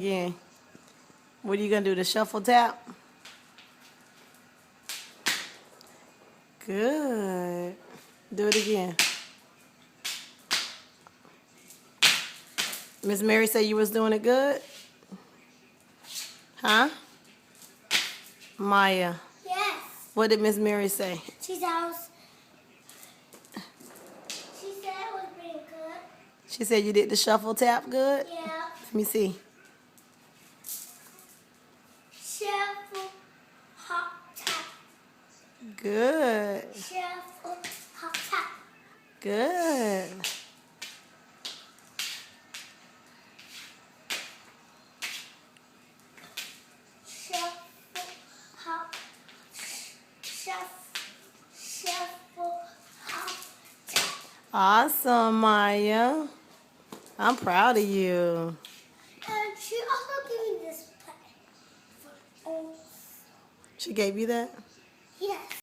again. What are you gonna do? The shuffle tap? Good. Do it again. Miss Mary said you was doing it good? Huh? Maya. Yes. What did Miss Mary say? She said I was pretty good. She said you did the shuffle tap good? Yeah. Let me see. Shuffle, hop, tap. Good. Shuffle, hop, tap. Good. Shuffle, hop, shuffle, hop, tap. Awesome, Maya. I'm proud of you. And she also gave me this pet. She gave you that? Yes.